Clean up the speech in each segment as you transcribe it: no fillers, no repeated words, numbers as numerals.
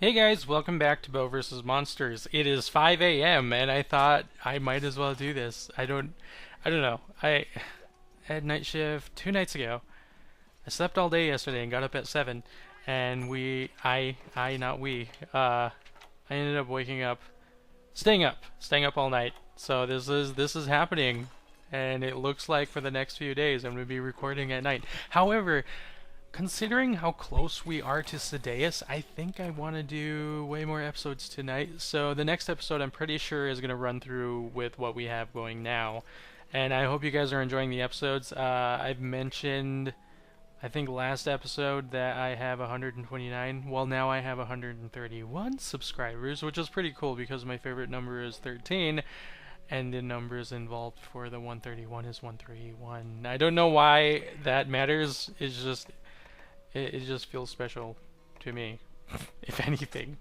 Hey guys, welcome back to Bow vs. Monsters. It is 5 a.m. and I thought I might as well do this. I don't know. I had night shift 2 nights ago. I slept all day yesterday and got up at 7 and not we, I ended up waking up, staying up all night. So this is happening and it looks like for the next few days I'm going to be recording at night. However, considering how close we are to Sedeus, I think I want to do way more episodes tonight. So the next episode I'm pretty sure is going to run through with what we have going now. And I hope you guys are enjoying the episodes. I've mentioned, I think last episode, that I have 129. Well, now I have 131 subscribers, which is pretty cool because my favorite number is 13. And the numbers involved for the 131 is 131. I don't know why that matters. It just feels special to me, if anything.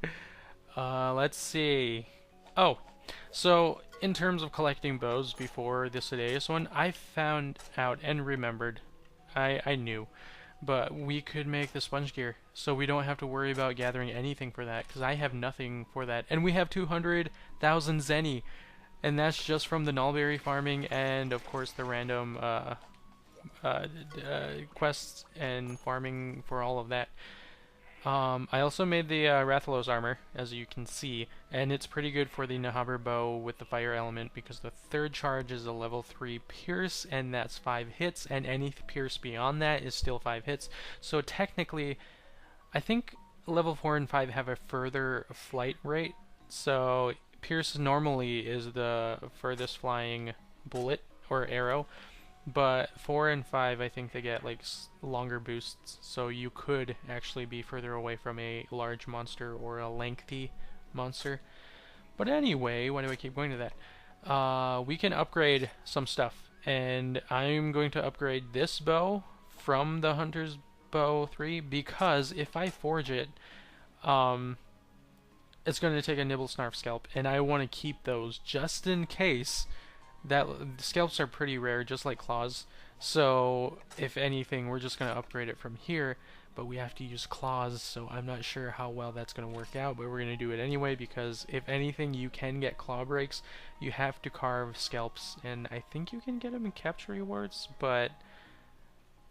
Let's see. Oh, so in terms of collecting bows before this Sedeus one, I found out and remembered, I knew, but we could make the sponge gear, so we don't have to worry about gathering anything for that, because I have nothing for that. And we have 200,000 zenny, and that's just from the nullberry farming and, of course, the random quests and farming for all of that. I also made the Rathalos armor, as you can see, and it's pretty good for the Nahaber bow with the fire element because the third charge is a level 3 pierce, and that's 5 hits, and any pierce beyond that is still 5 hits. So technically, I think level 4 and 5 have a further flight rate, so pierce normally is the furthest flying bullet or arrow. But 4 and 5, I think they get like longer boosts, so you could actually be further away from a large monster or a lengthy monster. But anyway, why do I keep going to that? We can upgrade some stuff, and I'm going to upgrade this bow from the Hunter's Bow 3 because if I forge it, it's going to take a Nibble Snarf scalp, and I want to keep those just in case. That scalps are pretty rare, just like claws. So if anything, we're just gonna upgrade it from here. But we have to use claws, so I'm not sure how well that's gonna work out. But we're gonna do it anyway because if anything, you can get claw breaks. You have to carve scalps, and I think you can get them in capture rewards. But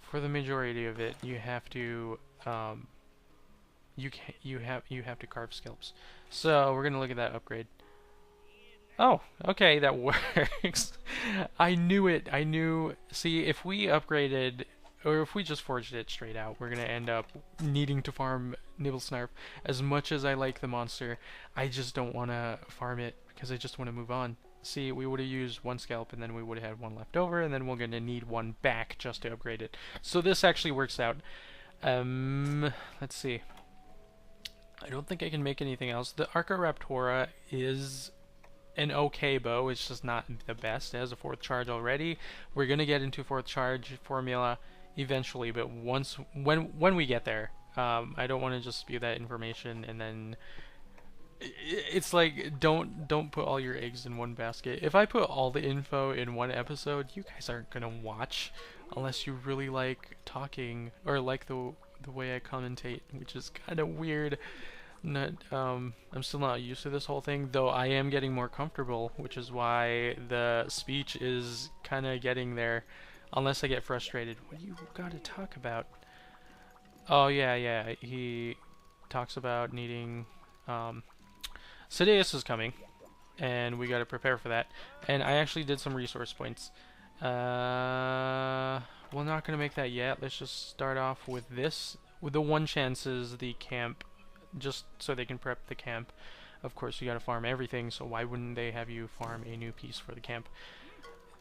for the majority of it, you have to you have to carve scalps. So we're gonna look at that upgrade. Oh, okay, that works. I knew it. I knew. See, if we upgraded, or if we just forged it straight out, we're going to end up needing to farm Nibblesnarf. As much as I like the monster, I just don't want to farm it because I just want to move on. See, we would have used one scalp and then we would have had one left over, and then we're going to need one back just to upgrade it. So this actually works out. Let's see. I don't think I can make anything else. The Archiraptora is an okay bow. It's just not the best. It has a 4th charge already. We're gonna get into 4th charge formula eventually, but when we get there, I don't want to just spew that information and then it's like don't put all your eggs in one basket. If I put all the info in one episode, you guys aren't gonna watch unless you really like talking or like the way I commentate, which is kind of weird. I'm still not used to this whole thing, though I am getting more comfortable, which is why the speech is kind of getting there, unless I get frustrated. What do you gotta talk about? Oh yeah, he talks about needing, Sedeus is coming, and we gotta prepare for that, and I actually did some resource points. We're not gonna make that yet. Let's just start off with this. With the one chance is the camp, just so they can prep the camp. Of course, you gotta farm everything, so why wouldn't they have you farm a new piece for the camp?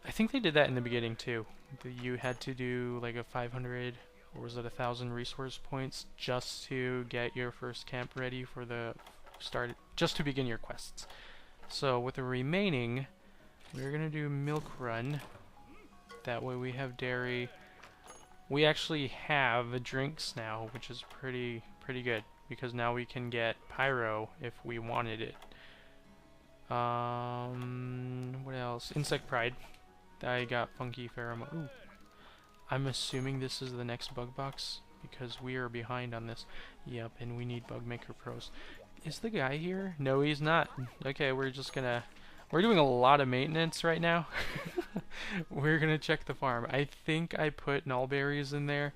I think they did that in the beginning too. You had to do like a 500, or was it 1,000 resource points just to get your first camp ready for the start, just to begin your quests. So with the remaining, we're gonna do milk run. That way we have dairy. We actually have drinks now, which is pretty good, because now we can get pyro if we wanted it. What else? Insect pride. I got funky pheromone. Ooh. I'm assuming this is the next bug box. because we are behind on this. Yep, and we need Bug Maker Pros. Is the guy here? No, he's not. Okay, we're just gonna... We're doing a lot of maintenance right now. We're gonna check the farm. I think I put nullberries in there.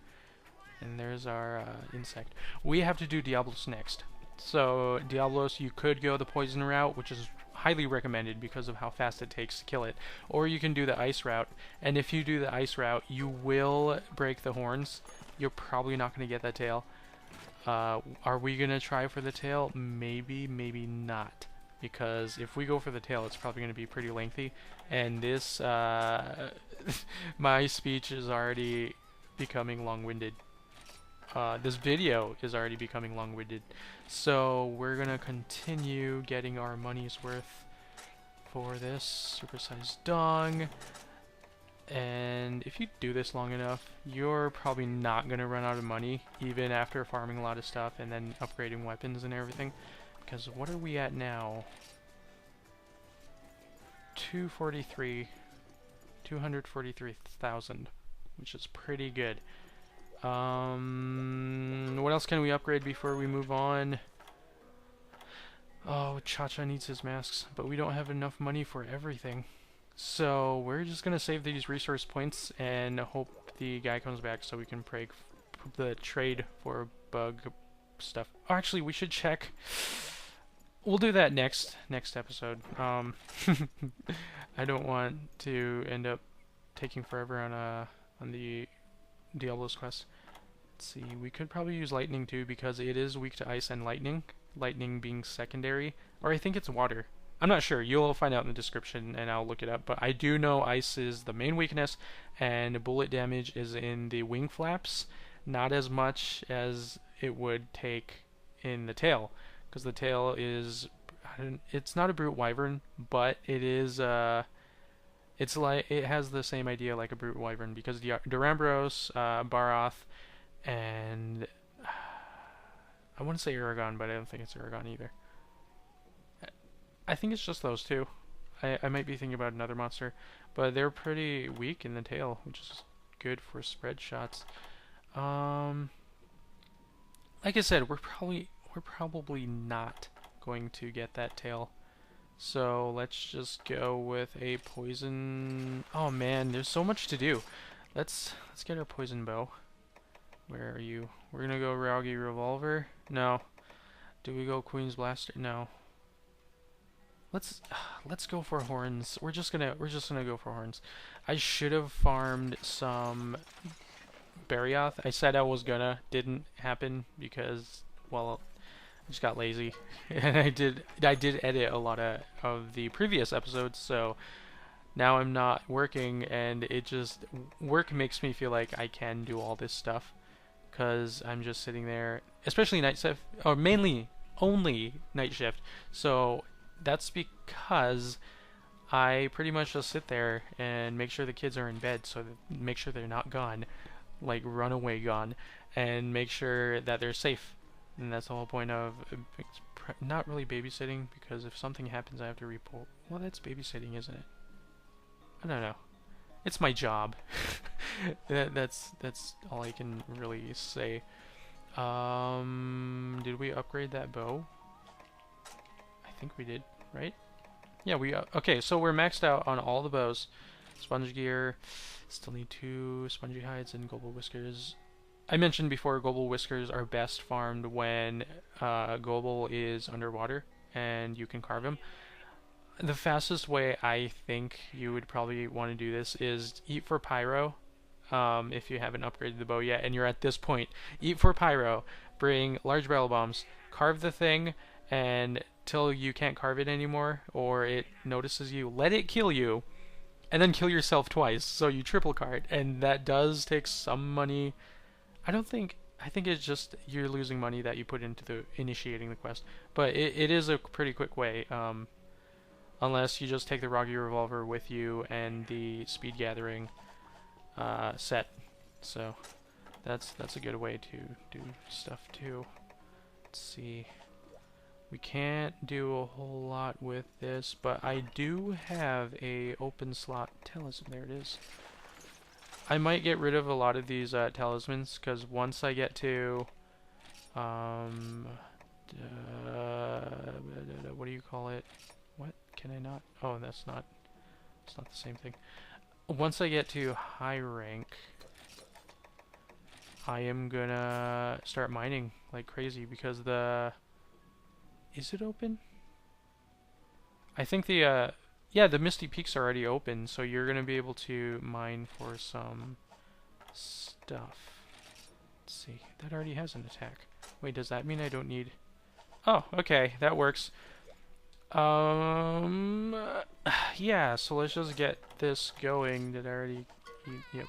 And there's our insect. We have to do Diablos next. So, Diablos, you could go the poison route, which is highly recommended because of how fast it takes to kill it. Or you can do the ice route. And if you do the ice route, you will break the horns. You're probably not going to get that tail. Are we going to try for the tail? Maybe, maybe not. Because if we go for the tail, it's probably going to be pretty lengthy. And this, my speech is already becoming long-winded. This video is already becoming long-winded. So we're going to continue getting our money's worth for this supersized dong. And if you do this long enough, you're probably not going to run out of money, even after farming a lot of stuff and then upgrading weapons and everything. Because what are we at now? 243,000, which is pretty good. What else can we upgrade before we move on? Oh, Cha-Cha needs his masks, but we don't have enough money for everything. So we're just gonna save these resource points and hope the guy comes back so we can break the trade for bug stuff. Oh, actually, we should check. We'll do that next episode. I don't want to end up taking forever on the Diablos quest. Let's see, we could probably use lightning too because it is weak to ice and lightning. Lightning being secondary, or I think it's water. I'm not sure. You'll find out in the description and I'll look it up, but I do know ice is the main weakness and bullet damage is in the wing flaps, not as much as it would take in the tail, because the tail is, it's not a brute wyvern, but it is it's like, it has the same idea like a brute wyvern, because the Durambros, Baroth, and I want to say Aragon, but I don't think it's Aragon either. I think it's just those two. I might be thinking about another monster, but they're pretty weak in the tail, which is good for spread shots. Like I said, we're probably not going to get that tail. So let's just go with a poison. Oh man, there's so much to do. Let's get our poison bow. Where are you? We're gonna go Raugi Revolver. No. Do we go Queen's Blaster? No. Let's go for horns. We're just gonna go for horns. I should have farmed some Barioth. I said I was gonna. Didn't happen because, well, I just got lazy, and I did edit a lot of the previous episodes, so now I'm not working, and it just, work makes me feel like I can do all this stuff, because I'm just sitting there, especially night shift, or mainly only night shift. So that's because I pretty much just sit there and make sure the kids are in bed, so that, make sure they're not gone, like runaway gone, and make sure that they're safe. And that's the whole point of not really babysitting, because if something happens I have to report. Well, that's babysitting, isn't it? I don't know. It's my job. That's all I can really say. Did we upgrade that bow? I think we did, right? Yeah, we okay, so we're maxed out on all the bows. Sponge gear, still need 2 spongy hides and global whiskers. I mentioned before, global whiskers are best farmed when global is underwater and you can carve him. The fastest way I think you would probably want to do this is eat for pyro. If you haven't upgraded the bow yet and you're at this point, eat for pyro, bring large barrel bombs, carve the thing, and till you can't carve it anymore or it notices you, let it kill you, and then kill yourself twice, so you triple cart, and that does take some money. I think it's just you're losing money that you put into the initiating the quest, but it is a pretty quick way, unless you just take the Raugi Revolver with you and the speed gathering set. So that's a good way to do stuff too. Let's see. We can't do a whole lot with this, but I do have a open slot. There it is. I might get rid of a lot of these talismans, because once I get to what do you call it? What can I not? Oh, that's not. It's not the same thing. Once I get to high rank, I am gonna start mining like crazy because the. Is it open? I think the yeah, the Misty Peaks are already open, so you're gonna be able to mine for some stuff. Let's see, that already has an attack. Wait, does that mean I don't need? Oh, okay, that works. Yeah, so let's just get this going. Did I already? Yep.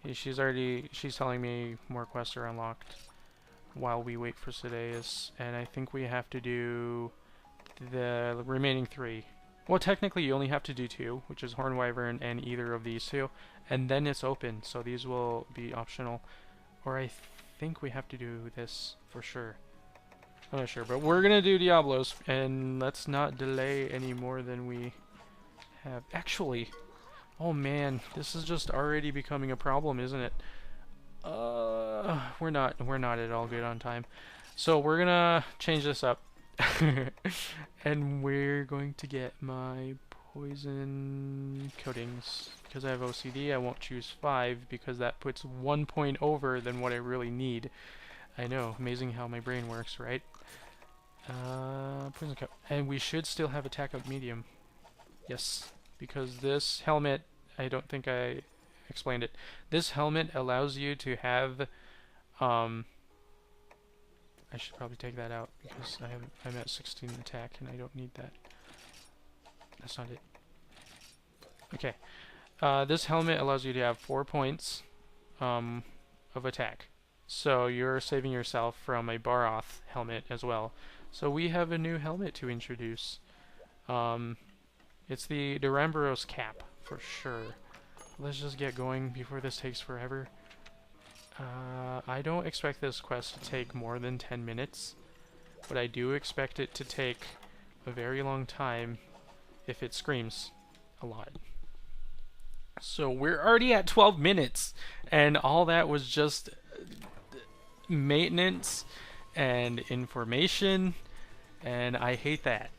Yeah, she's telling me more quests are unlocked while we wait for Sideus, and I think we have to do the remaining 3. Well, technically you only have to do 2, which is Horn Wyvern and either of these 2, and then it's open, so these will be optional. Or I think we have to do this for sure. I'm not sure, but we're gonna do Diablos, and let's not delay any more than we have. Actually, oh man, this is just already becoming a problem, isn't it? We're not at all good on time. So we're gonna change this up. And we're going to get my poison coatings. Because I have OCD, I won't choose 5 because that puts 1 point over than what I really need. I know, amazing how my brain works, right? Poison coat. And we should still have attack up medium. Yes, because this helmet, I don't think I explained it. This helmet allows you to have I should probably take that out because I'm at 16 attack and I don't need that. That's not it. Okay. This helmet allows you to have 4 points of attack. So you're saving yourself from a Baroth helmet as well. So we have a new helmet to introduce. It's the Duramboros cap for sure. Let's just get going before this takes forever. I don't expect this quest to take more than 10 minutes, but I do expect it to take a very long time if it screams a lot. So we're already at 12 minutes, and all that was just maintenance and information, and I hate that.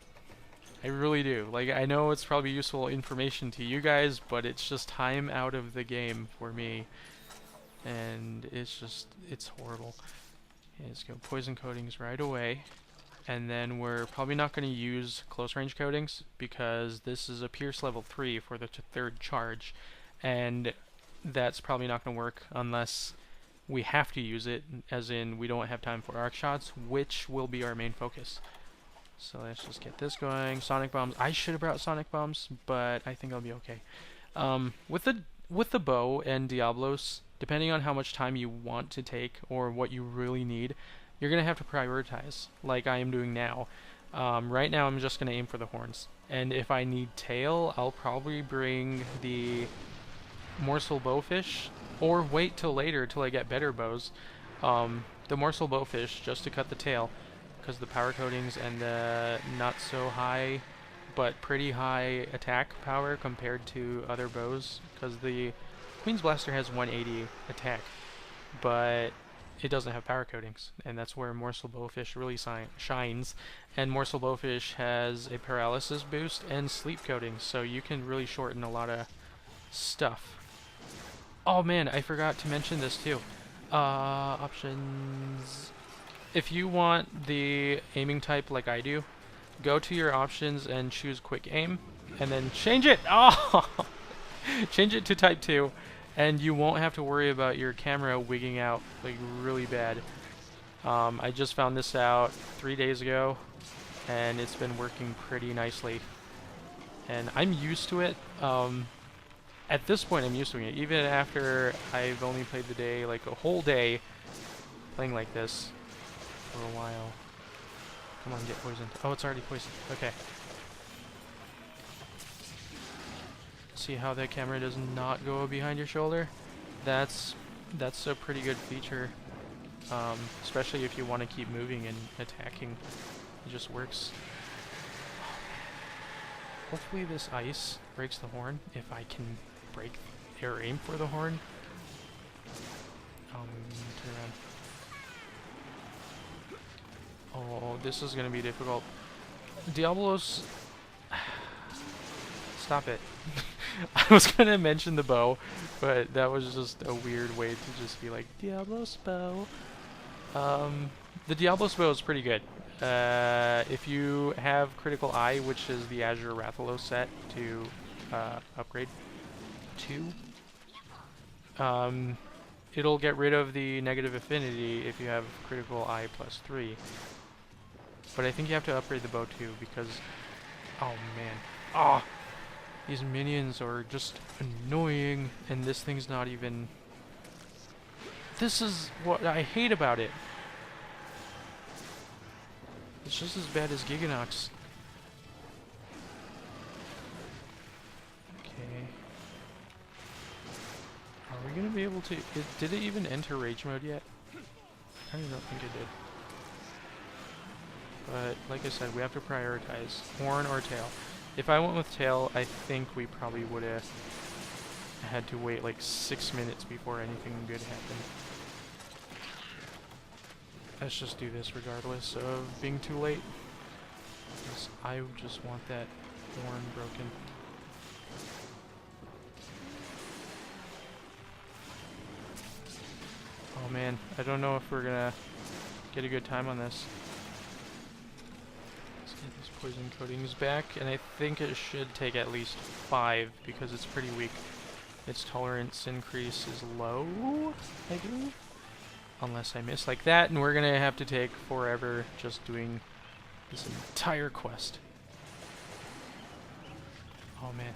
I really do. Like, I know it's probably useful information to you guys, but it's just time out of the game for me. And it's horrible. Okay, let's go poison coatings right away. And then we're probably not going to use close range coatings because this is a Pierce level 3 for the 3rd charge. And that's probably not going to work unless we have to use it, as in we don't have time for arc shots, which will be our main focus. So let's just get this going. Sonic bombs. I should have brought sonic bombs, but I think I'll be okay. With the bow and Diablos, depending on how much time you want to take or what you really need, you're going to have to prioritize, like I am doing now. Right now I'm just going to aim for the horns. And if I need tail, I'll probably bring the morsel bowfish, or wait till later till I get better bows. The morsel bowfish, just to cut the tail, because the power coatings and the not so high, but pretty high attack power compared to other bows, because the Queen's Blaster has 180 attack, but it doesn't have power coatings, and that's where Morsel Bowfish really shines. And Morsel Bowfish has a paralysis boost and sleep coatings, so you can really shorten a lot of stuff. Oh man, I forgot to mention this too. Options. If you want the aiming type like I do, go to your options and choose quick aim, and then change it. Oh, change it to type 2. And you won't have to worry about your camera wigging out like really bad. I just found this out 3 days ago, and it's been working pretty nicely. And I'm used to it. At this point, I'm used to it. Even after I've only played the day, like a whole day, playing like this for a while. Come on, get poisoned. Oh, it's already poisoned. Okay. See how the camera does not go behind your shoulder? That's a pretty good feature, especially if you want to keep moving and attacking. It just works. Hopefully this ice breaks the horn, if I can break air aim for the horn. Turn around. Oh, this is gonna be difficult. Diablos. Stop it. I was gonna mention the bow, but that was just a weird way to just be like, Diablos bow. The Diablos bow is pretty good. If you have Critical Eye, which is the Azure Rathalos set to upgrade to, it'll get rid of the negative affinity if you have Critical Eye +3. But I think you have to upgrade the bow too, because, oh man, ah, these minions are just annoying, and this thing's not even. This is what I hate about it. It's just as bad as Giganox. Okay. Are we gonna be able to? Did it even enter rage mode yet? I don't think it did. But like I said, we have to prioritize horn or tail. If I went with tail, I think we probably would have had to wait like 6 minutes before anything good happened. Let's just do this regardless of being too late. Because I just want that horn broken. Oh man, I don't know if we're gonna get a good time on this. Let's get these poison coatings back, and I think it should take at least 5 because it's pretty weak. Its tolerance increase is low, I believe. Unless I miss like that, and we're gonna have to take forever just doing this entire quest. Oh man,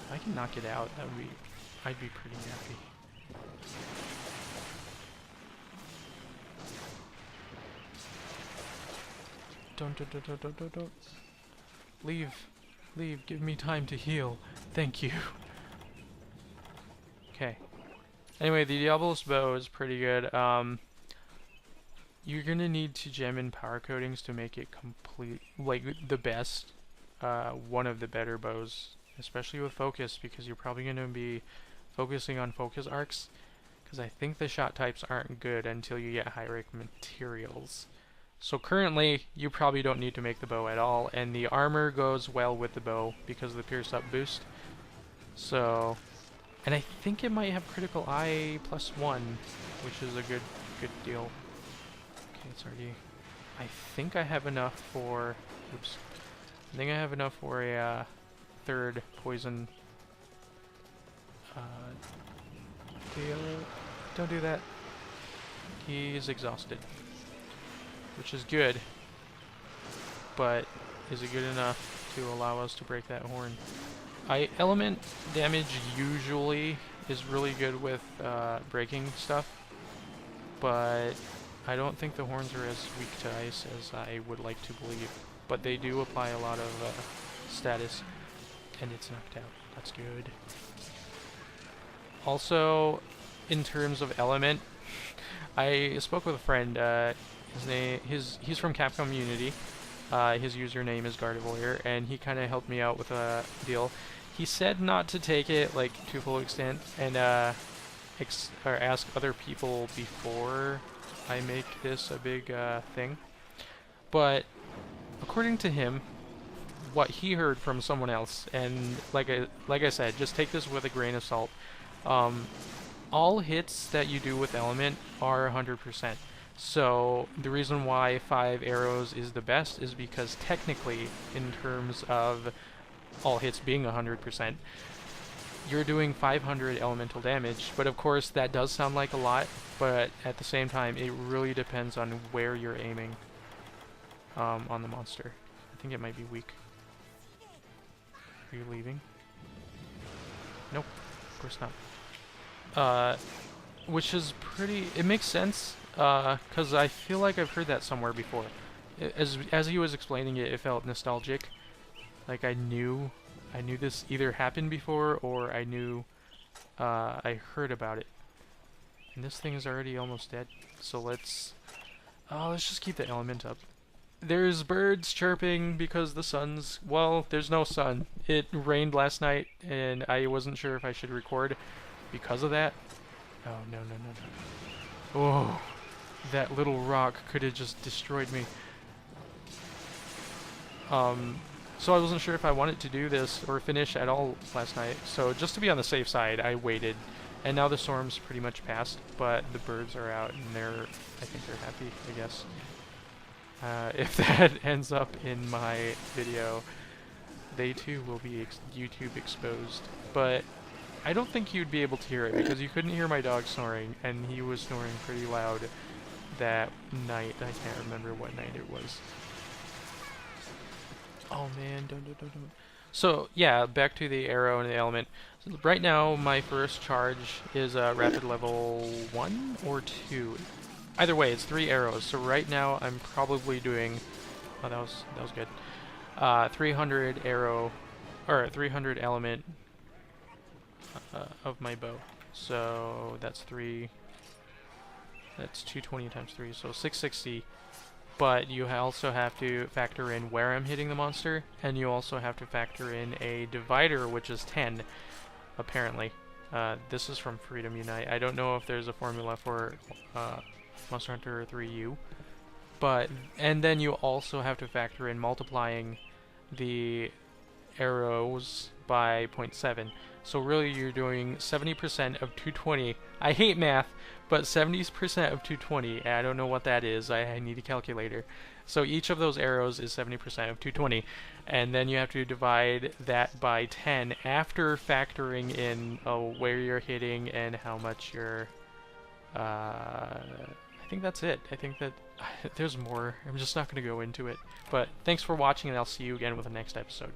if I can knock it out, I'd be pretty happy. Don't. Leave, give me time to heal. Thank you. Okay. Anyway, the Diablos bow is pretty good. You're gonna need to gem in power coatings to make it complete, like the best, one of the better bows, especially with focus, because you're probably gonna be focusing on focus arcs, because I think the shot types aren't good until you get high rank materials. So currently, you probably don't need to make the bow at all, and the armor goes well with the bow because of the pierce up boost. So. And I think it might have Critical Eye +1, which is a good deal. Okay, it's already. I think I have enough for. Oops. I think I have enough for a third poison. Deal. Don't do that. He's exhausted, which is good. But is it good enough to allow us to break that horn? Element damage usually is really good with breaking stuff, but I don't think the horns are as weak to ice as I would like to believe. But they do apply a lot of status, and it's knocked out. That's good. Also, in terms of element, I spoke with a friend. He's from Capcom Unity. His username is Gardevoyeur, and he kind of helped me out with a deal. He said not to take it like to full extent and or ask other people before I make this a big thing. But according to him, what he heard from someone else, and like I said, just take this with a grain of salt. All hits that you do with element are 100%. So the reason why 5 arrows is the best is because technically, in terms of all hits being 100%, you're doing 500 elemental damage. But of course, that does sound like a lot, but at the same time, it really depends on where you're aiming on the monster. I think it might be weak. Are you leaving? Nope, of course not. Which is pretty. It makes sense. Because I feel like I've heard that somewhere before. As he was explaining it, it felt nostalgic. Like I knew this either happened before, or I knew I heard about it. And this thing is already almost dead. So let's just keep the element up. There's birds chirping because the sun's, well, there's no sun. It rained last night, and I wasn't sure if I should record. because of that. Oh, no, no, no, no. Oh, that little rock could have just destroyed me. So I wasn't sure if I wanted to do this or finish at all last night. So just to be on the safe side, I waited. And now the storm's pretty much passed, but the birds are out and I think they're happy, I guess. If that ends up in my video, they too will be YouTube exposed. But I don't think you'd be able to hear it because you couldn't hear my dog snoring, and he was snoring pretty loud that night. I can't remember what night it was. Oh man, don't. So yeah, back to the arrow and the element. So right now, my first charge is rapid level 1 or 2. Either way, it's 3 arrows. So right now, I'm probably doing. Oh, that was good. 300 arrow, or 300 element of my bow. So that's 3. That's 220 times 3, so 660. But you also have to factor in where I'm hitting the monster, and you also have to factor in a divider, which is 10, apparently. This is from Freedom Unite. I don't know if there's a formula for Monster Hunter 3U, and then you also have to factor in multiplying the arrows by 0.7. So really you're doing 70% of 220. I hate math, but 70% of 220, I don't know what that is. I need a calculator. So each of those arrows is 70% of 220, and then you have to divide that by 10 after factoring in where you're hitting and how much you're... I think that's it. I think that there's more. I'm just not going to go into it. But thanks for watching, and I'll see you again with the next episode.